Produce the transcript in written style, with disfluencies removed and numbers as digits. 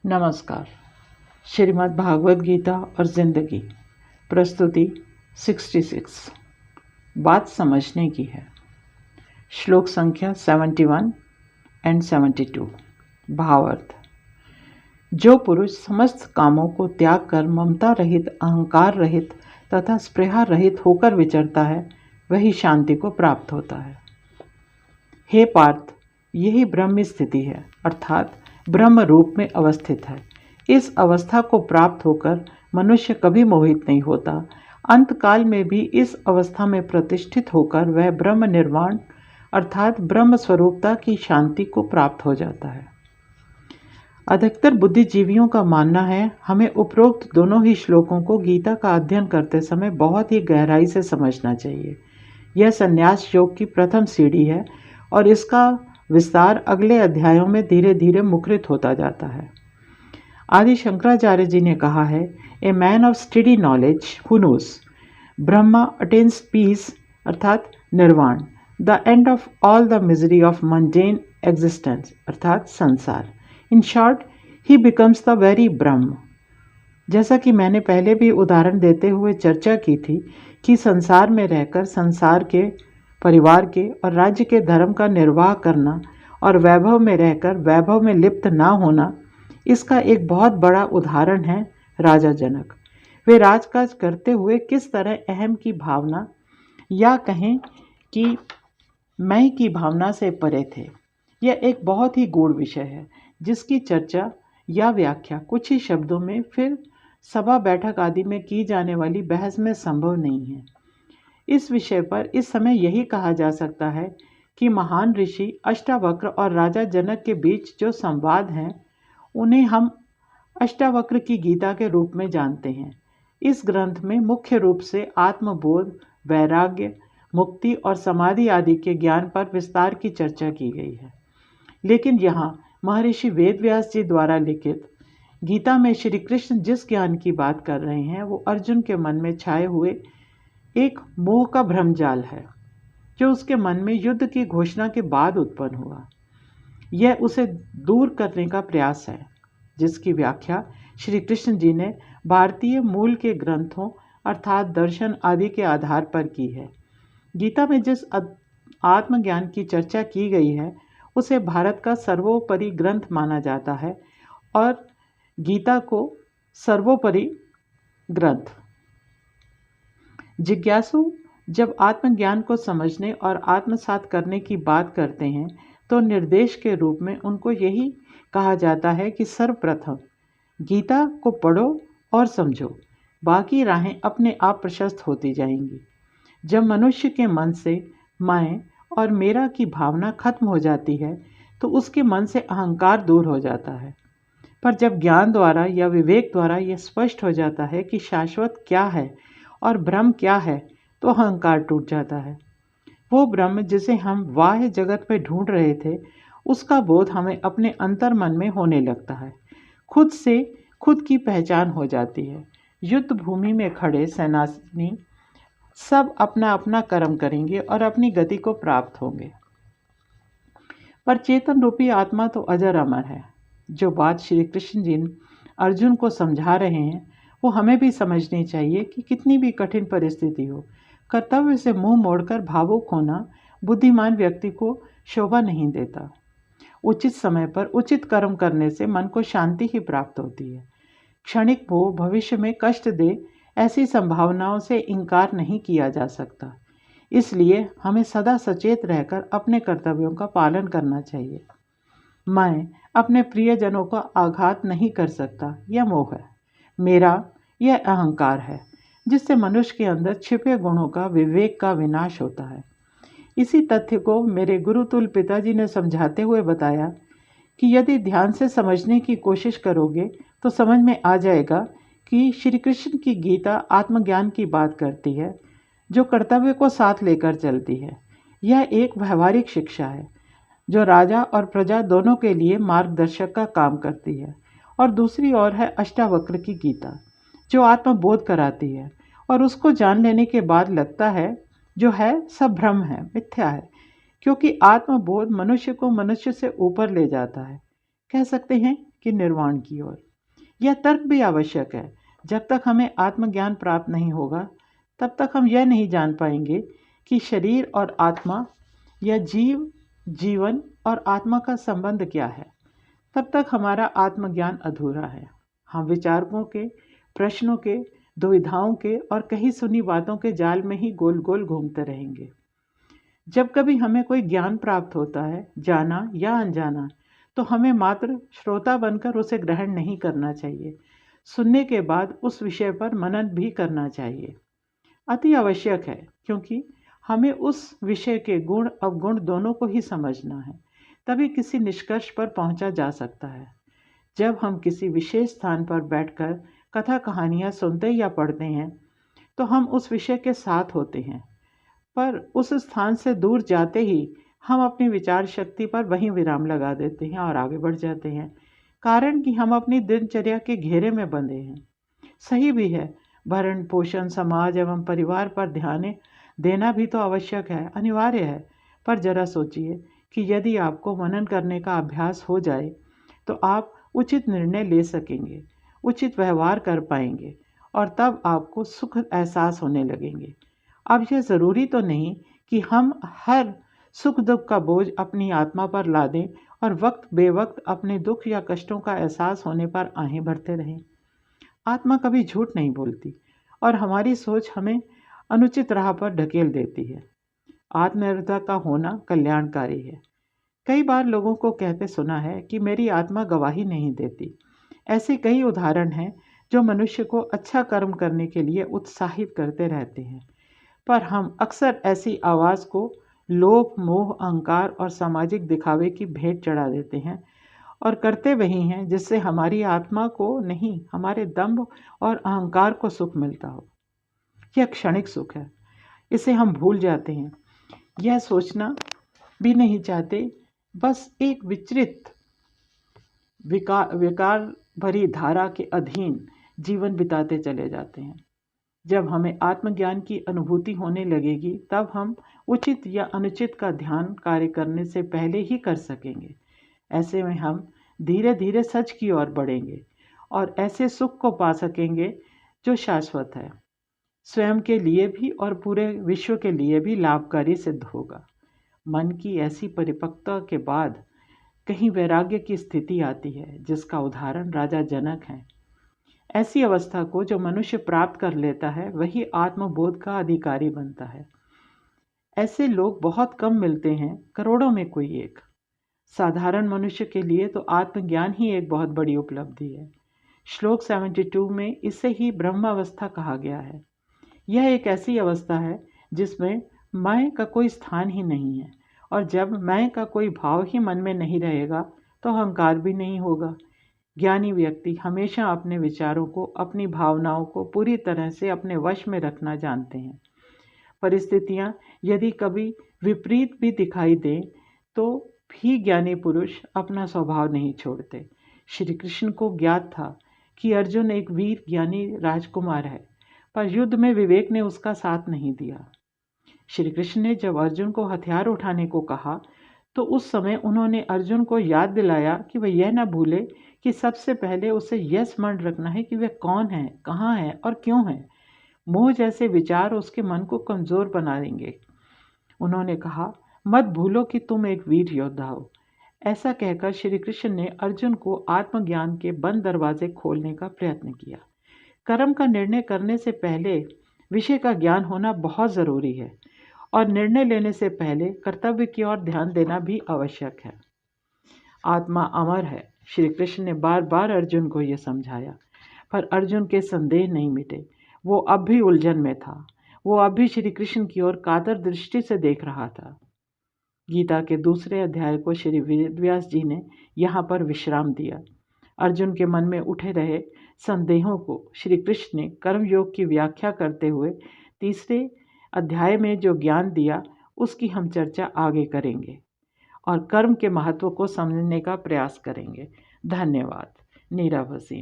नमस्कार। श्रीमद् भागवत गीता और जिंदगी प्रस्तुति 66। बात समझने की है। श्लोक संख्या 71 एंड 72। भावार्थ। जो पुरुष समस्त कामों को त्याग कर ममता रहित, अहंकार रहित तथा स्पृहा रहित होकर विचरता है, वही शांति को प्राप्त होता है। हे पार्थ, यही ब्रह्म स्थिति है, अर्थात ब्रह्म रूप में अवस्थित है। इस अवस्था को प्राप्त होकर मनुष्य कभी मोहित नहीं होता। अंतकाल में भी इस अवस्था में प्रतिष्ठित होकर वह ब्रह्म निर्वाण अर्थात ब्रह्म स्वरूपता की शांति को प्राप्त हो जाता है। अधिकतर बुद्धिजीवियों का मानना है हमें उपरोक्त दोनों ही श्लोकों को गीता का अध्ययन करते समय बहुत ही गहराई से समझना चाहिए। यह संन्यास योग की प्रथम सीढ़ी है और इसका विस्तार अगले अध्यायों में धीरे धीरे मुखरित होता जाता है। आदि शंकराचार्य जी ने कहा है, a man of study knowledge who knows Brahma attains peace अर्थात nirvana, the end of all the misery of mundane existence अर्थात संसार। In short, he becomes the very Brahman. जैसा कि मैंने पहले भी उदाहरण देते हुए चर्चा की थी कि संसार में रहकर संसार के, परिवार के और राज्य के धर्म का निर्वाह करना और वैभव में रहकर वैभव में लिप्त ना होना, इसका एक बहुत बड़ा उदाहरण है राजा जनक। वे राजकाज करते हुए किस तरह अहम की भावना या कहें कि मैं की भावना से परे थे। यह एक बहुत ही गूढ़ विषय है जिसकी चर्चा या व्याख्या कुछ ही शब्दों में, फिर सभा बैठक आदि में की जाने वाली बहस में संभव नहीं है। इस विषय पर इस समय यही कहा जा सकता है कि महान ऋषि अष्टावक्र और राजा जनक के बीच जो संवाद हैं, उन्हें हम अष्टावक्र की गीता के रूप में जानते हैं। इस ग्रंथ में मुख्य रूप से आत्मबोध, वैराग्य, मुक्ति और समाधि आदि के ज्ञान पर विस्तार की चर्चा की गई है। लेकिन यहाँ महर्षि वेदव्यास जी द्वारा लिखित गीता में श्री कृष्ण जिस ज्ञान की बात कर रहे हैं वो अर्जुन के मन में छाए हुए एक मोह का भ्रमजाल है जो उसके मन में युद्ध की घोषणा के बाद उत्पन्न हुआ। यह उसे दूर करने का प्रयास है जिसकी व्याख्या श्री कृष्ण जी ने भारतीय मूल के ग्रंथों अर्थात दर्शन आदि के आधार पर की है। गीता में जिस आत्मज्ञान की चर्चा की गई है उसे भारत का सर्वोपरि ग्रंथ माना जाता है और गीता को सर्वोपरि ग्रंथ। जिज्ञासु जब आत्मज्ञान को समझने और आत्मसात करने की बात करते हैं तो निर्देश के रूप में उनको यही कहा जाता है कि सर्वप्रथम गीता को पढ़ो और समझो, बाकी राहें अपने आप प्रशस्त होती जाएंगी। जब मनुष्य के मन से मैं और मेरा की भावना खत्म हो जाती है तो उसके मन से अहंकार दूर हो जाता है। पर जब ज्ञान द्वारा या विवेक द्वारा यह स्पष्ट हो जाता है कि शाश्वत क्या है और ब्रह्म क्या है तो अहंकार टूट जाता है। वो ब्रह्म जिसे हम बाह्य जगत में ढूंढ रहे थे उसका बोध हमें अपने अंतर मन में होने लगता है। खुद से खुद की पहचान हो जाती है। युद्ध भूमि में खड़े सेनानी सब अपना अपना कर्म करेंगे और अपनी गति को प्राप्त होंगे, पर चेतन रूपी आत्मा तो अजर अमर है। जो बात श्री कृष्ण जी अर्जुन को समझा रहे हैं वो हमें भी समझनी चाहिए कि कितनी भी कठिन परिस्थिति हो, कर्तव्य से मुंह मोड़कर भावुक होना बुद्धिमान व्यक्ति को शोभा नहीं देता। उचित समय पर उचित कर्म करने से मन को शांति ही प्राप्त होती है। क्षणिक मोह भविष्य में कष्ट दे ऐसी संभावनाओं से इनकार नहीं किया जा सकता। इसलिए हमें सदा सचेत रहकर अपने कर्तव्यों का पालन करना चाहिए। मैं अपने प्रियजनों का आघात नहीं कर सकता, यह मोह है। मेरा यह अहंकार है जिससे मनुष्य के अंदर छिपे गुणों का, विवेक का विनाश होता है। इसी तथ्य को मेरे गुरुतुल पिताजी ने समझाते हुए बताया कि यदि ध्यान से समझने की कोशिश करोगे तो समझ में आ जाएगा कि श्री कृष्ण की गीता आत्मज्ञान की बात करती है जो कर्तव्य को साथ लेकर चलती है। यह एक व्यवहारिक शिक्षा है जो राजा और प्रजा दोनों के लिए मार्गदर्शक का काम करती है, और दूसरी ओर है अष्टावक्र की गीता जो आत्मबोध कराती है और उसको जान लेने के बाद लगता है जो है सब भ्रम है, मिथ्या है, क्योंकि आत्मबोध मनुष्य को मनुष्य से ऊपर ले जाता है। कह सकते हैं कि निर्वाण की ओर। यह तर्क भी आवश्यक है। जब तक हमें आत्मज्ञान प्राप्त नहीं होगा तब तक हम यह नहीं जान पाएंगे कि शरीर और आत्मा या जीव, जीवन और आत्मा का संबंध क्या है। तब तक हमारा आत्मज्ञान अधूरा है। हम विचारकों के, प्रश्नों के, दुविधाओं के और कही सुनी बातों के जाल में ही गोल गोल घूमते रहेंगे। जब कभी हमें कोई ज्ञान प्राप्त होता है, जाना या अनजाना, तो हमें मात्र श्रोता बनकर उसे ग्रहण नहीं करना चाहिए। सुनने के बाद उस विषय पर मनन भी करना चाहिए। अति आवश्यक है, क्योंकि हमें उस विषय के गुण अवगुण दोनों को ही समझना है। तभी किसी निष्कर्ष पर पहुंचा जा सकता है। जब हम किसी विशेष स्थान पर बैठकर कथा कहानियां सुनते या पढ़ते हैं तो हम उस विषय के साथ होते हैं, पर उस स्थान से दूर जाते ही हम अपनी विचार शक्ति पर वहीं विराम लगा देते हैं और आगे बढ़ जाते हैं, कारण कि हम अपनी दिनचर्या के घेरे में बंधे हैं। सही भी है, भरण पोषण, समाज एवं परिवार पर ध्यान देना भी तो आवश्यक है, अनिवार्य है। पर जरा सोचिए कि यदि आपको मनन करने का अभ्यास हो जाए तो आप उचित निर्णय ले सकेंगे, उचित व्यवहार कर पाएंगे और तब आपको सुख एहसास होने लगेंगे। अब यह ज़रूरी तो नहीं कि हम हर सुख दुख का बोझ अपनी आत्मा पर लादें और वक्त बेवक्त अपने दुख या कष्टों का एहसास होने पर आहें भरते रहें। आत्मा कभी झूठ नहीं बोलती और हमारी सोच हमें अनुचित राह पर ढकेल देती है। आत्मनिर्भरता का होना कल्याणकारी है। कई बार लोगों को कहते सुना है कि मेरी आत्मा गवाही नहीं देती। ऐसे कई उदाहरण हैं जो मनुष्य को अच्छा कर्म करने के लिए उत्साहित करते रहते हैं, पर हम अक्सर ऐसी आवाज़ को लोभ, मोह, अहंकार और सामाजिक दिखावे की भेंट चढ़ा देते हैं और करते वही हैं जिससे हमारी आत्मा को नहीं, हमारे दंभ और अहंकार को सुख मिलता हो। यह क्षणिक सुख है, इसे हम भूल जाते हैं, यह सोचना भी नहीं चाहते, बस एक विचलित विकार भरी धारा के अधीन जीवन बिताते चले जाते हैं। जब हमें आत्मज्ञान की अनुभूति होने लगेगी तब हम उचित या अनुचित का ध्यान कार्य करने से पहले ही कर सकेंगे। ऐसे में हम धीरे धीरे सच की ओर बढ़ेंगे और ऐसे सुख को पा सकेंगे जो शाश्वत है, स्वयं के लिए भी और पूरे विश्व के लिए भी लाभकारी सिद्ध होगा। मन की ऐसी परिपक्वता के बाद कहीं वैराग्य की स्थिति आती है, जिसका उदाहरण राजा जनक है। ऐसी अवस्था को जो मनुष्य प्राप्त कर लेता है वही आत्मबोध का अधिकारी बनता है। ऐसे लोग बहुत कम मिलते हैं, करोड़ों में कोई एक। साधारण मनुष्य के लिए तो आत्मज्ञान ही एक बहुत बड़ी उपलब्धि है। श्लोक 72 में इसे ही ब्रह्मावस्था कहा गया है। यह एक ऐसी अवस्था है जिसमें मैं का कोई स्थान ही नहीं है, और जब मैं का कोई भाव ही मन में नहीं रहेगा तो अहंकार भी नहीं होगा। ज्ञानी व्यक्ति हमेशा अपने विचारों को, अपनी भावनाओं को पूरी तरह से अपने वश में रखना जानते हैं। परिस्थितियाँ यदि कभी विपरीत भी दिखाई दें तो भी ज्ञानी पुरुष अपना स्वभाव नहीं छोड़ते। श्री कृष्ण को ज्ञात था कि अर्जुन एक वीर ज्ञानी राजकुमार है, पर युद्ध में विवेक ने उसका साथ नहीं दिया। श्री कृष्ण ने जब अर्जुन को हथियार उठाने को कहा तो उस समय उन्होंने अर्जुन को याद दिलाया कि वह यह न भूले कि सबसे पहले उसे यह स्मरण रखना है कि वह कौन है, कहाँ है और क्यों है। मोह जैसे विचार उसके मन को कमज़ोर बना देंगे। उन्होंने कहा, मत भूलो कि तुम एक वीर योद्धा हो। ऐसा कहकर श्री कृष्ण ने अर्जुन को आत्मज्ञान के बंद दरवाजे खोलने का प्रयत्न किया। कर्म का निर्णय करने से पहले विषय का ज्ञान होना बहुत ज़रूरी है और निर्णय लेने से पहले कर्तव्य की ओर ध्यान देना भी आवश्यक है। आत्मा अमर है, श्री कृष्ण ने बार बार अर्जुन को यह समझाया, पर अर्जुन के संदेह नहीं मिटे। वो अब भी उलझन में था। वो अब भी श्री कृष्ण की ओर कातर दृष्टि से देख रहा था। गीता के दूसरे अध्याय को श्री वेदव्यास जी ने यहाँ पर विश्राम दिया। अर्जुन के मन में उठे रहे संदेहों को श्री कृष्ण ने कर्मयोग की व्याख्या करते हुए तीसरे अध्याय में जो ज्ञान दिया उसकी हम चर्चा आगे करेंगे और कर्म के महत्व को समझने का प्रयास करेंगे। धन्यवाद। नीरा भसीन।